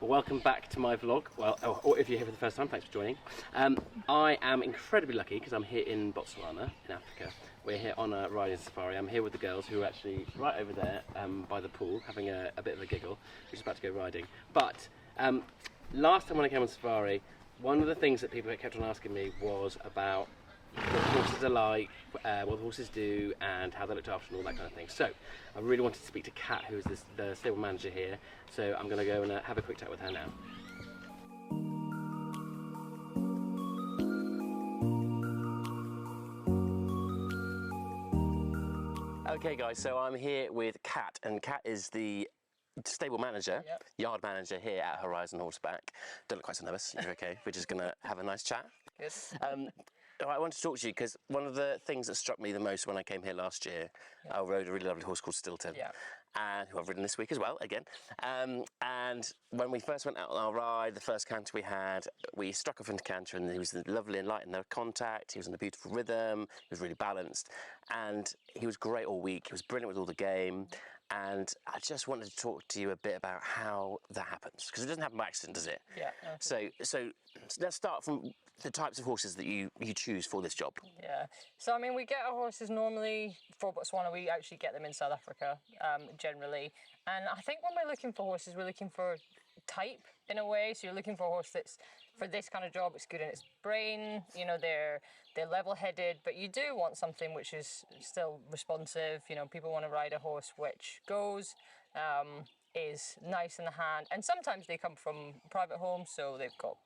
Welcome back to my vlog. Well, or if you're here for the first time, thanks for joining. I am incredibly lucky because I'm here in Botswana, in Africa. We're here on a riding safari. I'm here with the girls who are actually right over there by the pool, having a bit of a giggle. We're just about to go riding. But last time when I came on safari, one of the things that people kept on asking me was about what the horses are like, what the horses do, and how they're looked after and all that kind of thing. So I really wanted to speak to Kat, who is the stable manager here. So I'm going to go and have a quick chat with her now. Okay guys, so I'm here with Kat, and Kat is the stable manager, yard manager here at Horizon Horseback. Don't look quite so nervous, you're okay. We're just going to have a nice chat. Yes. I wanted to talk to you because one of the things that struck me the most when I came here last year, I rode a really lovely horse called Stilton, and who I've ridden this week as well, again. And when we first went out on our ride, the first canter we had, we struck off into canter, and he was lovely and light in the contact. He was in a beautiful rhythm. He was really balanced, and he was great all week. He was brilliant with all the game. And I just wanted to talk to you a bit about how that happens, because it doesn't happen by accident, does it? Yeah. So let's start from the types of horses that you choose for this job. Yeah. So I mean, we get our horses normally for Botswana. We actually get them in South Africa, generally. And I think when we're looking for horses, we're looking for type in a way. So you're looking for a horse that's for this kind of job. It's good in its brain. You know, they're level-headed, but you do want something which is still responsive. You know, people want to ride a horse which goes. Is nice in the hand, and sometimes they come from private homes, so they've got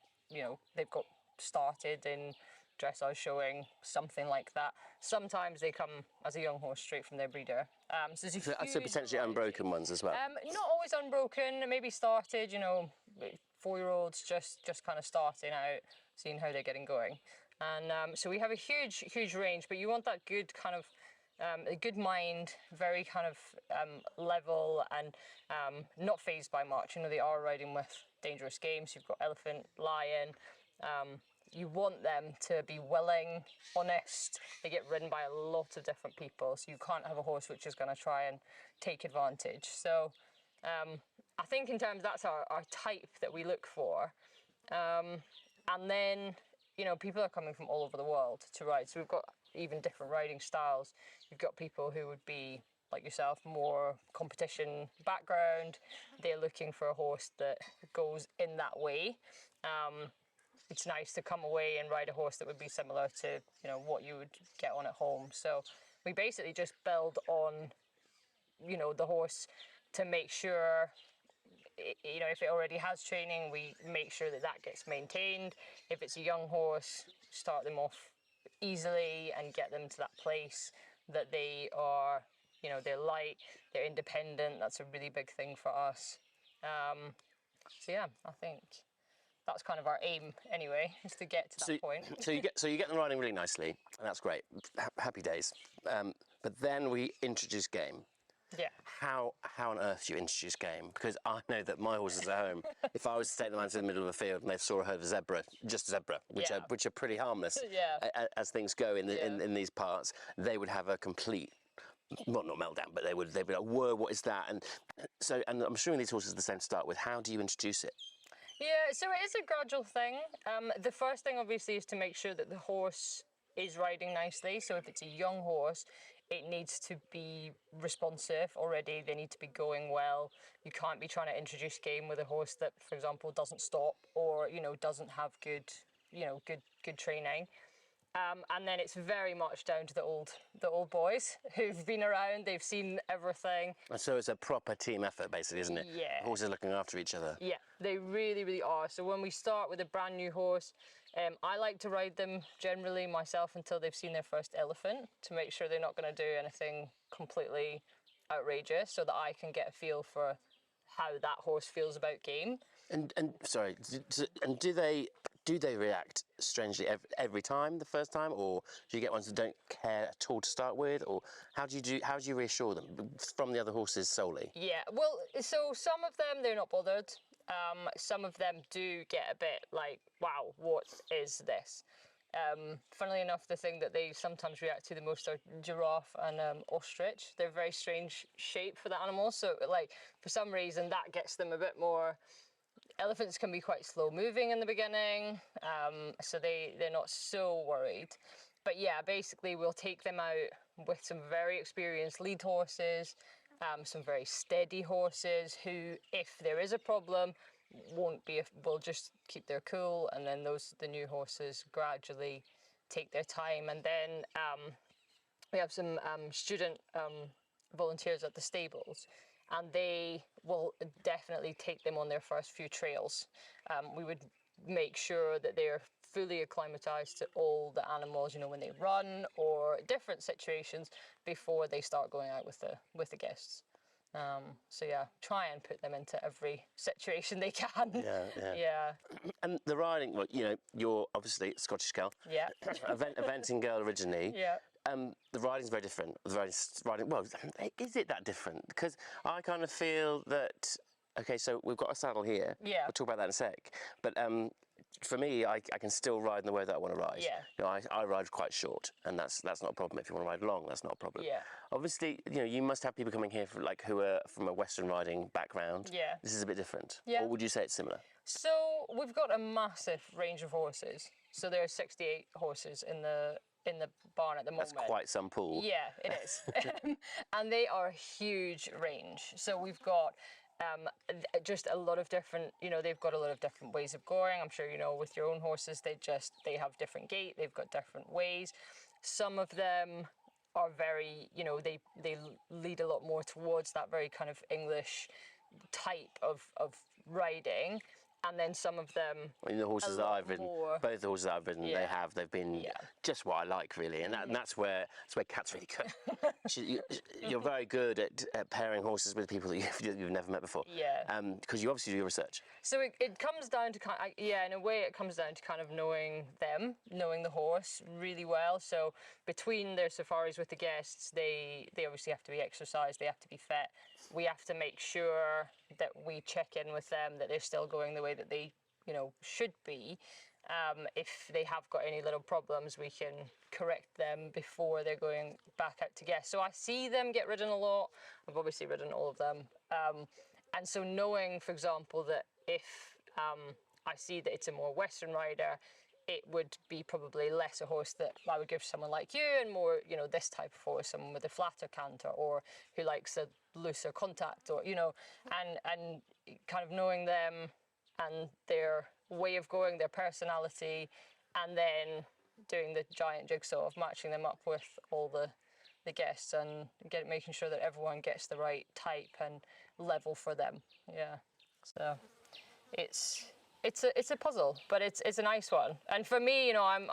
started in dressage showing, something like that. Sometimes they come as a young horse straight from their breeder. So potentially unbroken ones as well. Not always unbroken, maybe started, you know, 4-year-olds just kind of starting out, seeing how they're getting going. And so we have a huge range, but you want that good kind of a good mind, very kind of level and not fazed by much. You know, they are riding with dangerous games. You've got elephant, lion. You want them to be willing, honest. They get ridden by a lot of different people, so you can't have a horse which is going to try and take advantage. So I think in terms that's our type that we look for. And then, you know, people are coming from all over the world to ride. So we've got even different riding styles. You've got people who would be, like yourself, more competition background. They're looking for a horse that goes in that way. It's nice to come away and ride a horse that would be similar to, you know, what you would get on at home. So we basically just build on, you know, the horse to make sure, you know, if it already has training, we make sure that that gets maintained. If it's a young horse, start them off easily and get them to that place that they are, you know, they're light, they're independent. That's a really big thing for us. So yeah, I think that's kind of our aim anyway, is to get to that point. So you get them riding really nicely, and that's great. Happy days. But then we introduce game. Yeah. How on earth do you introduce game? Because I know that my horses at home, if I was to take them out to the middle of a field and they saw a herd of zebra, which are pretty harmless, as things go in these parts, they would have a complete, well, not meltdown, but they'd be like, whoa, what is that? And I'm assuming these horses are the same to start with. How do you introduce it? Yeah, so it is a gradual thing. The first thing, obviously, is to make sure that the horse is riding nicely. So if it's a young horse, it needs to be responsive already. They need to be going well. You can't be trying to introduce game with a horse that, for example, doesn't stop or, you know, doesn't have good training. And then it's very much down to the old boys who've been around. They've seen everything. And so it's a proper team effort, basically, isn't it? Yeah. Horses looking after each other. Yeah, they really are. So when we start with a brand new horse, I like to ride them generally myself until they've seen their first elephant to make sure they're not going to do anything completely outrageous, so that I can get a feel for how that horse feels about game. And sorry, do they react strangely every time, the first time, or do you get ones that don't care at all to start with, or how do you reassure them from the other horses solely? Yeah, well, so some of them, they're not bothered. Some of them do get a bit like, wow, what is this? Funnily enough, the thing that they sometimes react to the most are giraffe and ostrich. They're very strange shape for the animals, so like for some reason that gets them a bit more elephants can be quite slow moving in the beginning, so they're not so worried. But yeah, basically we'll take them out with some very experienced lead horses, some very steady horses who, if there is a problem, will just keep their cool, and then the new horses gradually take their time. And then we have some student volunteers at the stables, and they will definitely take them on their first few trails. We would make sure that they're fully acclimatized to all the animals, when they run or different situations before they start going out with the guests. So yeah, try and put them into every situation they can. Yeah. And the riding, well, you're obviously a Scottish girl. Yeah. Eventing girl originally. Yeah. The riding's very different. Well, is it that different? Because I kind of feel that, okay, so we've got a saddle here. Yeah. We'll talk about that in a sec. But for me, I can still ride in the way that I want to ride. Yeah. I ride quite short, and that's not a problem. If you want to ride long, that's not a problem. Yeah. Obviously, you must have people coming here who are from a Western riding background. Yeah. This is a bit different. Yeah. Or would you say it's similar? So we've got a massive range of horses. So there are 68 horses in the barn at the moment. That's quite some pool. Yeah, it is. And they are a huge range. So we've got just a lot of different, they've got a lot of different ways of going. I'm sure with your own horses, they have different gait, they've got different ways. Some of them are very, they lead a lot more towards that very kind of English type of riding. And then some of them. I mean, the horses that I've ridden, both the horses that I've ridden, they've been just what I like, really, and that's where Kat's really good. You're very good at pairing horses with people that you've never met before. Yeah. Because you obviously do your research. So it comes down to in a way, it comes down to kind of knowing them, knowing the horse really well. So between their safaris with the guests, they obviously have to be exercised, they have to be fed. We have to make sure that we check in with them, that they're still going the way that they, should be. If they have got any little problems, we can correct them before they're going back out to guests. So I see them get ridden a lot. I've obviously ridden all of them. And so knowing, for example, that if I see that it's a more Western rider, it would be probably less a horse that I would give to someone like you, and more, this type of horse, someone with a flatter canter, or who likes a looser contact, or, and kind of knowing them and their way of going, their personality, and then doing the giant jigsaw of matching them up with all the guests and making sure that everyone gets the right type and level for them. Yeah, so it's a puzzle, but it's a nice one. And for me, I'm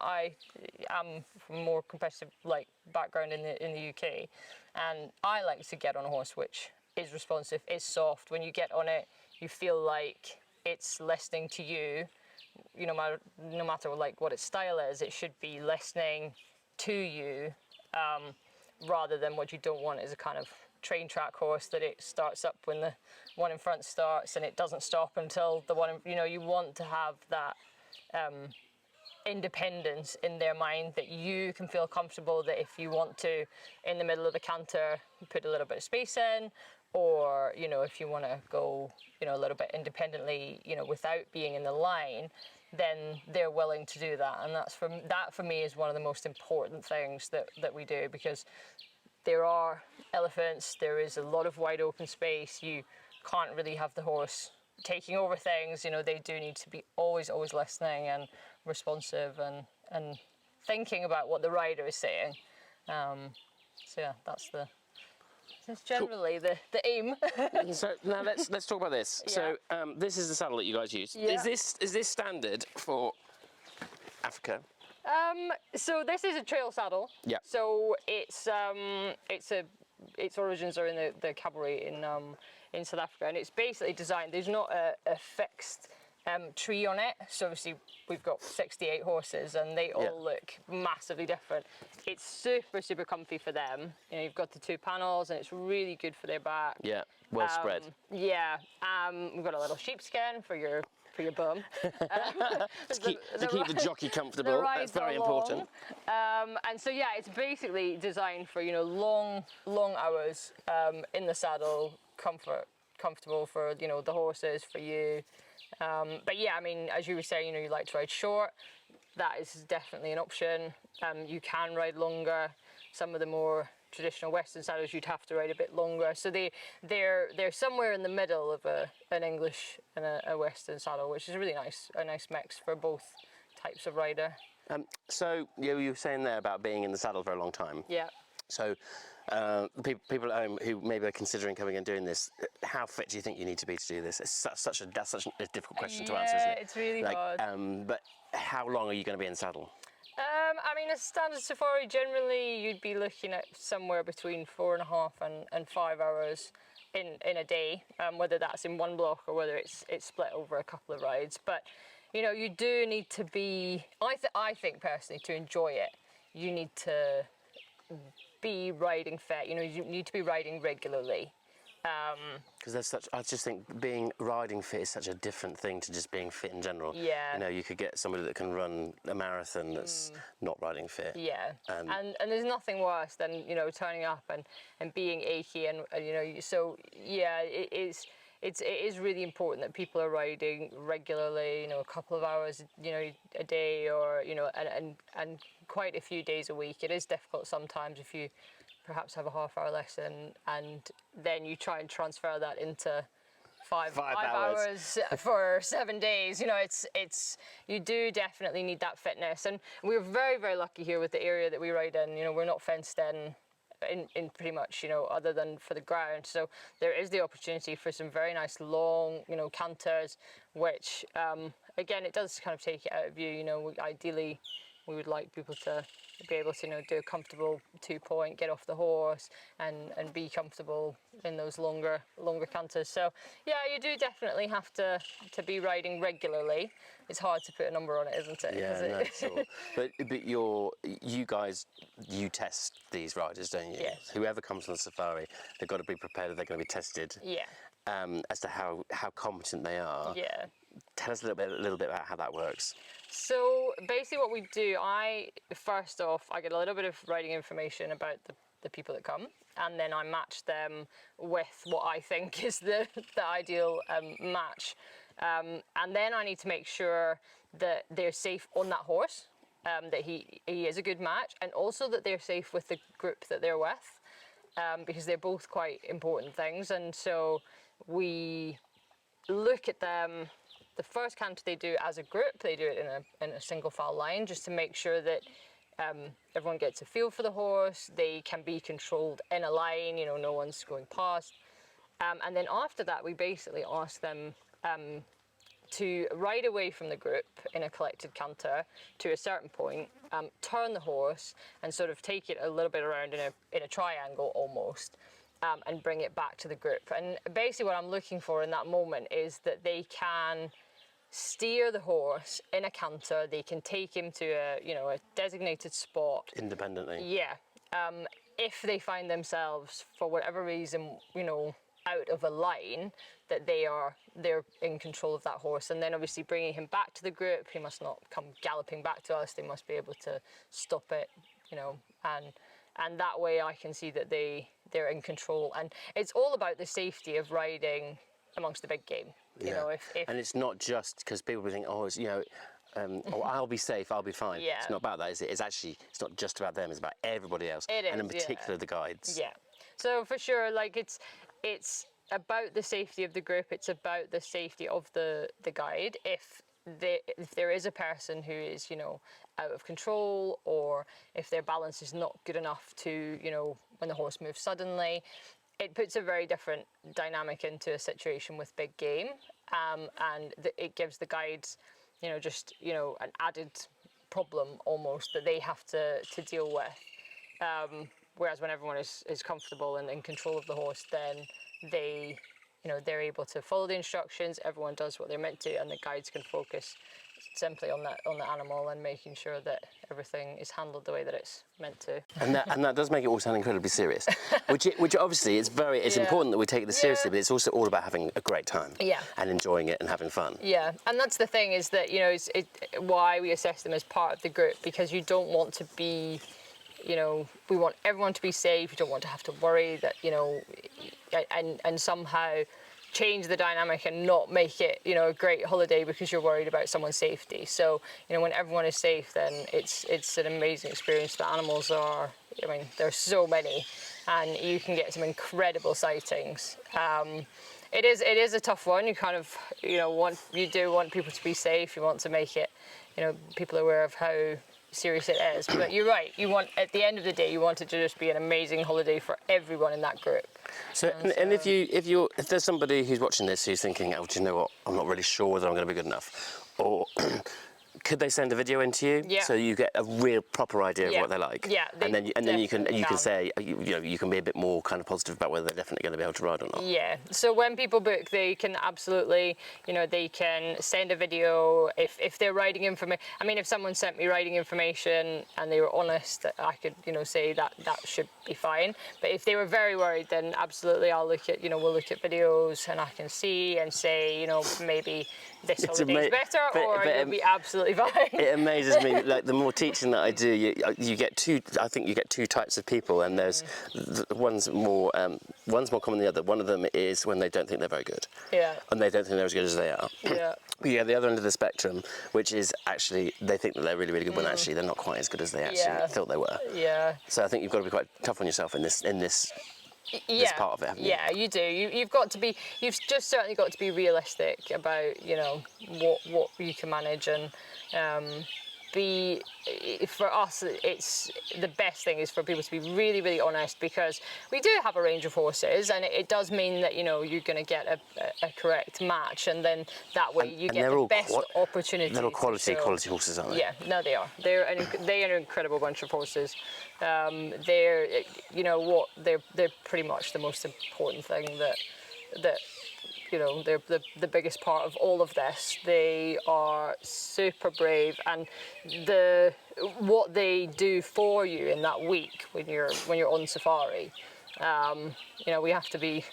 from a more competitive background in the UK, and I like to get on a horse which is responsive, is soft. When you get on it, you feel like it's listening to you. No matter what its style is, it should be listening to you, rather than what you don't want is a kind of train track horse that it starts up when the one in front starts and it doesn't stop until the one you want to have that independence in their mind, that you can feel comfortable that if you want to, in the middle of the canter, put a little bit of space in, or if you want to go a little bit independently without being in the line, then they're willing to do that. And that for me is one of the most important things that we do, because there are elephants, there is a lot of wide open space, you can't really have the horse taking over things. They do need to be always listening and responsive and thinking about what the rider is saying. So yeah, that's generally the aim. So now let's talk about this. Yeah. So this is the saddle that you guys use. Yeah. Is this standard for Africa? So this is a trail saddle. Yeah. So its origins are in the cavalry in South Africa, and it's basically designed. There's not a fixed tree on it. So obviously we've got 68 horses, and they all look massively different. It's super comfy for them. You've got the two panels, and it's really good for their back. Yeah. Well spread. Yeah. We've got a little sheepskin for your bum. to keep the jockey comfortable. That's very important. And so yeah, it's basically designed for long hours in the saddle, comfortable for the horses, for you. But yeah, I mean, as you were saying, you like to ride short. That is definitely an option. You can ride longer. Some of the more traditional Western saddles, you'd have to ride a bit longer. So they're somewhere in the middle of an English and a Western saddle, which is really nice. A nice mix for both types of rider. So you were saying there about being in the saddle for a long time. Yeah. So people at home who maybe are considering coming and doing this, how fit do you think you need to be to do this? That's such a difficult question to answer, isn't it? It's really hard. But how long are you going to be in the saddle? I mean, a standard safari, generally you'd be looking at somewhere between 4.5 and 5 hours in a day, whether that's in one block or whether it's split over a couple of rides. But you do need to be. I think personally, to enjoy it, you need to be riding fit. You need to be riding regularly. Because I just think riding fit is such a different thing to just being fit in general. Yeah. You could get somebody that can run a marathon that's not riding fit. Yeah. And there's nothing worse than turning up and being achy and so yeah, it is really important that people are riding regularly. A couple of hours a day, or and quite a few days a week. It is difficult sometimes if you perhaps have a half-hour lesson and then you try and transfer that into five hours for 7 days. You do definitely need that fitness, and we're very, very lucky here with the area that we ride in. We're not fenced in pretty much, other than for the ground. So there is the opportunity for some very nice long, canters, which again, it does kind of take it out of you. Ideally we would like people to be able to do a comfortable 2-point, get off the horse and be comfortable in those longer canters. So yeah, you do definitely have to be riding regularly. It's hard to put a number on it, isn't it? Yeah, no, but you guys test these riders, don't you? Yes. Whoever comes on the safari, they've got to be prepared that they're going to be tested. Yeah. As to how competent they are. Yeah. Tell us a little bit about how that works. So basically what we do, first off, I get a little bit of riding information about the people that come, and then I match them with what I think is the ideal match. And then I need to make sure that they're safe on that horse, that he is a good match, and also that they're safe with the group that they're with, because they're both quite important things. And so we look at them. The first canter they do as a group, they do it in a single file line, just to make sure that everyone gets a feel for the horse. They can be controlled in a line, no one's going past. And then after that, we basically ask them to ride away from the group in a collected canter to a certain point, turn the horse and sort of take it a little bit around in a triangle almost. And bring it back to the group. And basically what I'm looking for in that moment is that they can steer the horse in a canter. They can take him to a designated spot independently. Yeah. If they find themselves, for whatever reason, out of a line, that they're in control of that horse. And then obviously bringing him back to the group, he must not come galloping back to us. They must be able to stop it, and that way I can see that they're in control. And it's all about the safety of riding amongst the big game. And it's not just because people think, I'll be safe, I'll be fine. Yeah. It's not about that, is it? It's not just about them, it's about everybody else. It is, and in particular the guides. Yeah. So for sure, it's about the safety of the group, it's about the safety of the guide. If there is a person who is, out of control, or if their balance is not good enough to, when the horse moves suddenly, it puts a very different dynamic into a situation with big game, and it gives the guides, an added problem almost that they have to deal with. Whereas when everyone is comfortable and in control of the horse, then they're able to follow the instructions, everyone does what they're meant to, and the guides can focus simply on the animal and making sure that everything is handled the way that it's meant to. And that does make it all sound incredibly serious, which obviously it's important that we take this seriously, but it's also all about having a great time and enjoying it and having fun. Yeah, and that's the thing, is that why we assess them as part of the group, because you don't want to be, we want everyone to be safe. You don't want to have to worry that and somehow change the dynamic and not make it, you know, a great holiday because you're worried about someone's safety. So, you know, when everyone is safe, then it's an amazing experience. The animals are, I mean, there's so many, and you can get some incredible sightings. It is a tough one. You kind of, you know, you do want people to be safe. You want to make it, you know, people aware of how serious it is. But you're right. You want, at the end of the day, you want it to just be an amazing holiday for everyone in that group. So, and if there's somebody who's watching this who's thinking, oh, do you know what? I'm not really sure whether I'm going to be good enough, or could they send a video into you so you get a real proper idea of what they're like? Yeah, and then you can say, you know, you can be a bit more kind of positive about whether they're definitely going to be able to ride or not. Yeah. So when people book, they can absolutely, you know, they can send a video if they're riding information. I mean, if someone sent me riding information and they were honest, I could, you know, say that should be fine. But if they were very worried, then absolutely I'll look at, you know, we'll look at videos and I can see and say, you know, maybe this holiday's better, or you'll be absolutely fine. It amazes me, like the more teaching that I do, you get I think you get two types of people, and there's one's more common than the other. One of them is when they don't think they're very good. Yeah. And they don't think they're as good as they are. Yeah. Yeah, the other end of the spectrum, which is actually they think that they're really, really good when actually they're not quite as good as they actually thought they were. Yeah. So I think you've got to be quite tough on yourself in this part of it, haven't you? Yeah, you do. You've just certainly got to be realistic about, you know, what you can manage, and for us, it's the best thing is for people to be really, really honest, because we do have a range of horses, and it does mean that, you know, you're going to get a correct match, and then that way you get the best opportunity. They're all quality horses, aren't they? Yeah, no, they are. They're an incredible bunch of horses. They're, you know, they're pretty much the most important thing that you know, they're the biggest part of all of this. They are super brave, and what they do for you in that week when you're on safari, you know, we have to be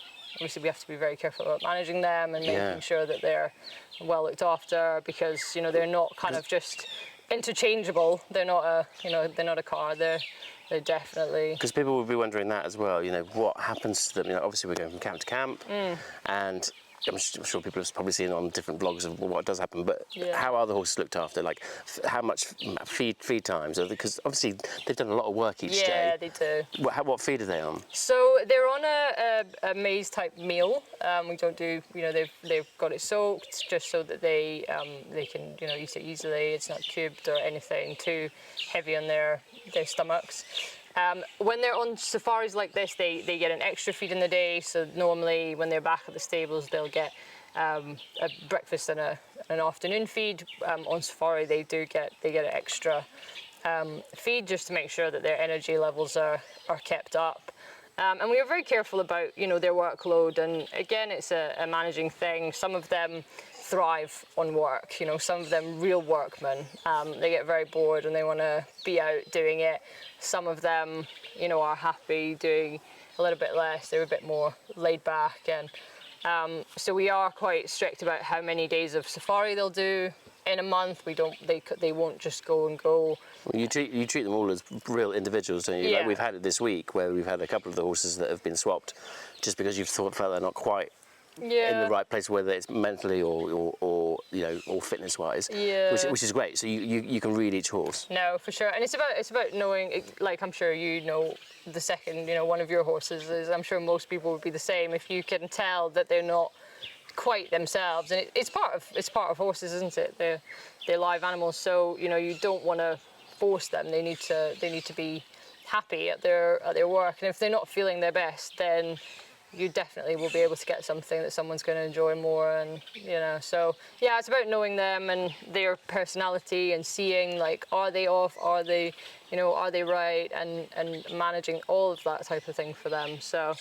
very careful about managing them and making sure that they're well looked after, because, you know, they're not kind of just interchangeable. They're not a car. They're definitely... Because people will be wondering that as well, you know, what happens to them. You know, obviously we're going from camp to camp, and I'm sure people have probably seen on different blogs of what does happen, but how are the horses looked after? Like, how much feed times? Because obviously they've done a lot of work each day. Yeah, they do. What feed are they on? So they're on a maize type meal. We don't do, you know, they've got it soaked just so that they can, you know, eat it easily. It's not cubed or anything too heavy on their stomachs. When they're on safaris like this, they get an extra feed in the day. So normally when they're back at the stables, they'll get a breakfast and an afternoon feed. On safari, they get an extra feed just to make sure that their energy levels are kept up. And we are very careful about, you know, their workload. And again, it's a managing thing. Some of them thrive on work, you know, some of them real workmen. They get very bored and they want to be out doing it. Some of them, you know, are happy doing a little bit less. They're a bit more laid back, and so we are quite strict about how many days of safari they'll do in a month. They won't just go and go. Well, you treat them all as real individuals, don't you? Yeah. Like we've had it this week where we've had a couple of the horses that have been swapped just because you've felt they're not quite in the right place, whether it's mentally or you know, or fitness wise, which is great. So you can read each horse. No, for sure, and it's about knowing. Like, I'm sure you know, the second, you know, one of your horses is, I'm sure most people would be the same. If you can tell that they're not quite themselves, and it's part of horses, isn't it? They're live animals, so, you know, you don't want to force them. They need to be happy at their work, and if they're not feeling their best, then you definitely will be able to get something that someone's going to enjoy more. And, you know, so yeah, it's about knowing them and their personality and seeing, like, are they off, are they, you know, are they right, and managing all of that type of thing for them. So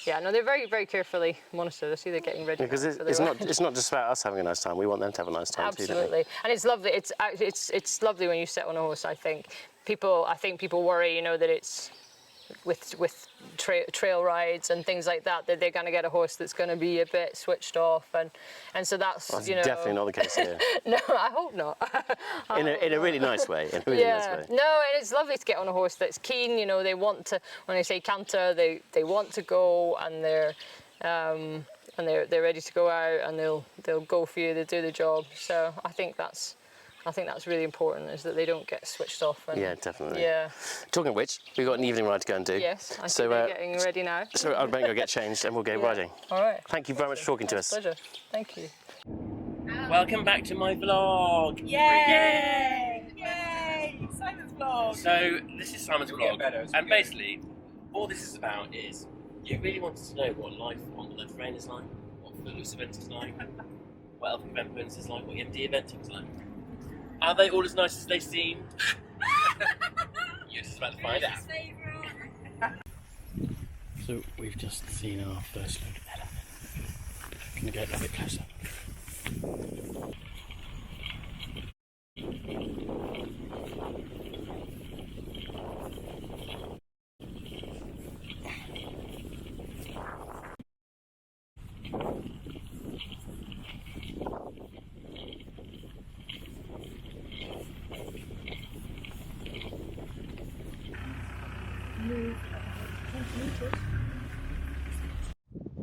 yeah, no, they're very, very carefully monitored. I see they're getting ready. Because it's not just about us having a nice time. We want them to have a nice time too. Absolutely, and it's lovely. It's lovely when you sit on a horse. I think people worry, you know, that it's with trail rides and things like that they're going to get a horse that's going to be a bit switched off, and so that's, you know, definitely not the case here. No, I hope not. in a really nice way. In a really nice way. No, and it's lovely to get on a horse that's keen. You know, they want to. When I say canter, they want to go, and they're and they're ready to go out, and they'll go for you. They do the job. So I think that's really important, is that they don't get switched off. And, yeah, definitely. Yeah. Talking of which, we've got an evening ride to go and do. Yes, I see they're getting ready now. So I better go get changed and we'll go riding. All right. Thank you very much for talking to us. Pleasure. Thank you. Welcome back to my vlog. Yay! Yay! Simon's vlog. So this is Simon's vlog, and basically all this is about is you really wanted to know what life on the terrain is like, what Footloose event is like, what Elfin event is like, what MD event is like. Are they all as nice as they seem? You're just about to find out. So we've just seen our first load of elephant. Can we get a little bit closer?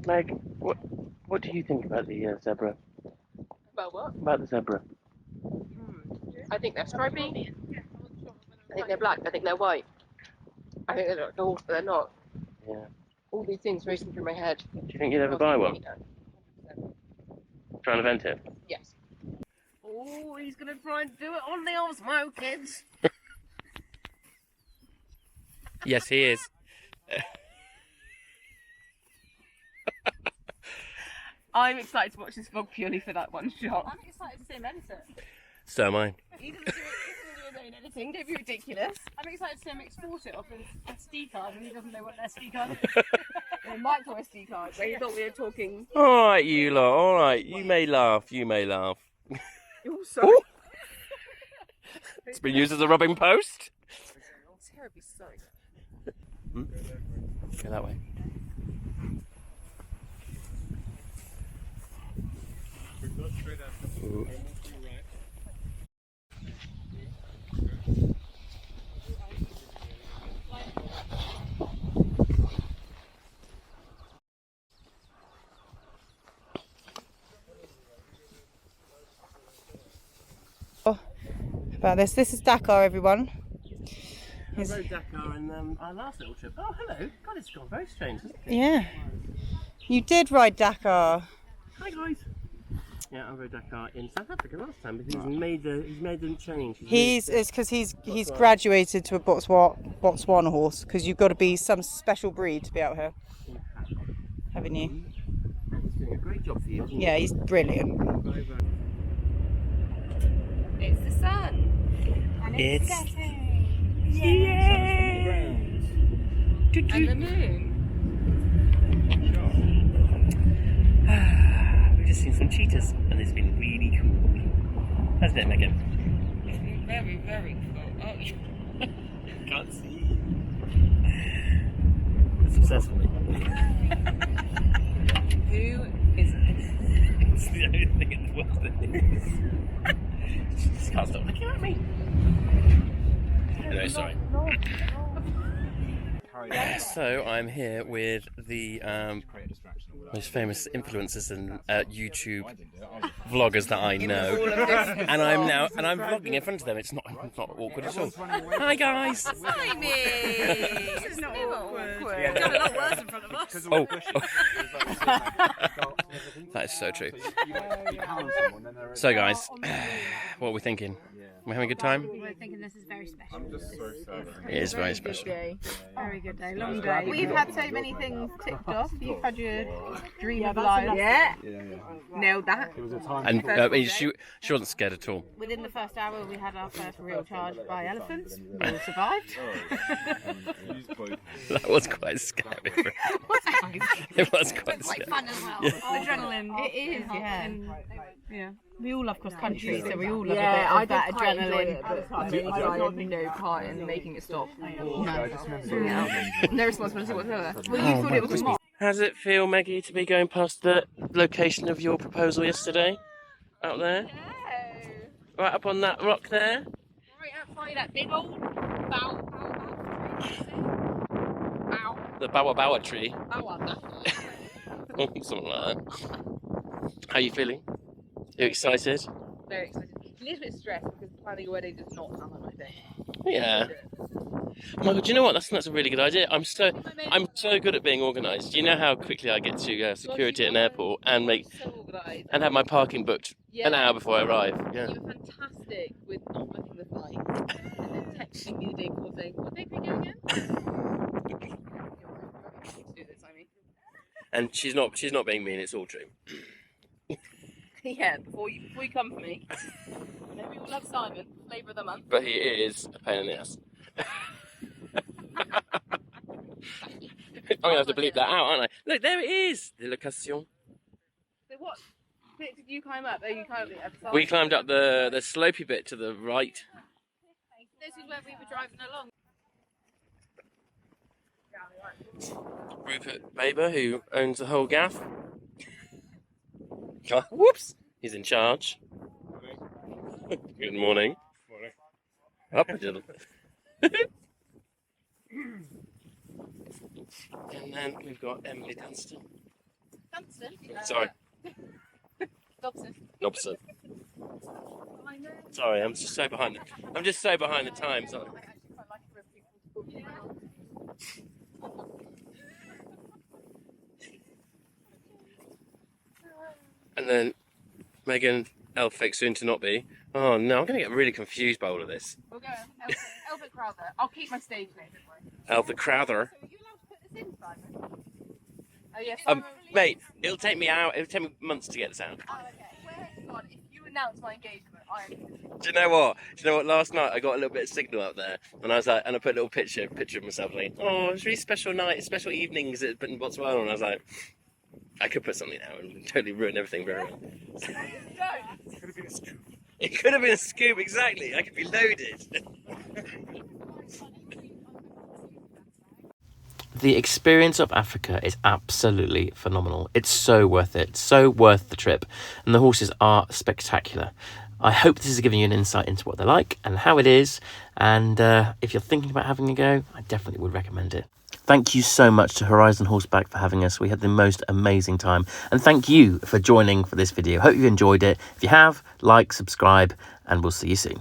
Meg, what do you think about the zebra? About what? About the zebra? I think they're stripy. I think they're black. I think they're white. I think they're not, but they're not. Yeah. All these things racing through my head. Do you think you'd ever buy one? Try and invent it? Yes. Oh, he's going to try and do it on the Osmo, kids. Yes, he is. I'm excited to watch this vlog purely for that one shot. I'm excited to see him edit it. So am I. He doesn't do his own editing, don't be ridiculous. I'm excited to see him export it off his SD card and he doesn't know what an SD card is. A micro SD card, where you thought we were talking. Alright, you lot, alright. You may laugh, you may laugh. Oh, sorry. It's been used as a rubbing post. It's terribly sorry. Go that way. Ooh. About this. This is Dakar, everyone. I rode Dakar in our last little trip. Oh, hello. God, it's gone very strange, isn't it? Yeah. You did ride Dakar. Hi, guys. Yeah, I rode Dakar in South Africa last time, but he's made the change. It's because he's graduated to a Botswana horse, because you've got to be some special breed to be out here, haven't you? He's doing a great job for you, isn't he? Yeah, he's brilliant. It's the sun. And it's setting. Yay! And the moon. We've just seen some cheetahs, and it's been really cool. Hasn't it, Megan? It's been very, very cool. Oh, Can't see. Successfully. who is it? It's the only thing in the world that is. She just can't stop looking at me. No, sorry. So I'm here with the most famous influencers and YouTube vloggers that I know, and I'm vlogging in front of them. It's not awkward at all. Hi guys. Simon! This is not awkward. We've done a lot worse in front of us. Oh. That is so true. So guys, what are we thinking? We're having a good time? We're thinking this is very special. It is very special. Very good day, long day. We've had so many things ticked off. You've had your dream of life. Yeah. Nailed that. And she wasn't scared at all. Within the first hour, we had our first real charge by elephants. We all survived. That was quite scary. It was quite scary. Fun as well. Adrenaline. It is, yeah. Yeah. We all love cross country, so we all love a bit of that adrenaline. I had no part in making it stop. No responsibility whatsoever. Well, you thought it was smart. How does it feel, Maggie, to be going past the location of your proposal yesterday? Out there? Right up on that rock there? Right outside that big old bow tree. The Bawa Bawa tree. Something like that. How are you feeling? You excited? Very excited. A little bit stressed because planning a wedding does not sound like my thing. Yeah. Michael, do you know what? That's a really good idea. I'm so good at being organised. Do you know how quickly I get to security at an airport and and have my parking booked an hour before I arrive? Yeah. You were fantastic with not booking the flight and then texting me the day before saying, "What day can we go again?" Do this, I mean. And she's not being mean. It's all true. Yeah, before you come for me. I know we all love Simon, flavour of the month. But he is a pain in the ass. I'm gonna have to bleep that out, aren't I? Look, there it is. The location. So what bit did you climb up? You climbed it up. We climbed up the slopey bit to the right. This is where we were driving along. Rupert Baber, who owns the whole gaff. Whoops! He's in charge. Good morning. Morning. Up a little. And then we've got Emily Dunstan. Dunstan? Sorry. Dobson. Dobson. Sorry, I'm just so behind. I'm just so behind the times. I actually quite like it for people to call me. And then Megan Elphick, soon to not be. Oh no, I'm going to get really confused by all of this. We'll go. Elphick Crowther. I'll keep my stage name, don't worry. Elphick Crowther. So are you allowed to put this in, Simon? Oh yes. Mate, it'll take me months to get this out. Oh, okay. Swear to God, if you announce my engagement, I am. Do you know what? Last night I got a little bit of signal up there, and I was like, and I put a little picture of myself, like, oh, it's a really special night, special evenings in Botswana, and I was like, I could put something out and totally ruin everything very well. Could have been a scoop. It could have been a scoop, exactly. I could be loaded. The experience of Africa is absolutely phenomenal. It's so worth it, so worth the trip, and the horses are spectacular. I hope this has given you an insight into what they're like and how it is, and if you're thinking about having a go, I definitely would recommend it. Thank you so much to Horizon Horseback for having us. We had the most amazing time, and thank you for joining for this video. Hope you enjoyed it. If you have, like, subscribe, and we'll see you soon.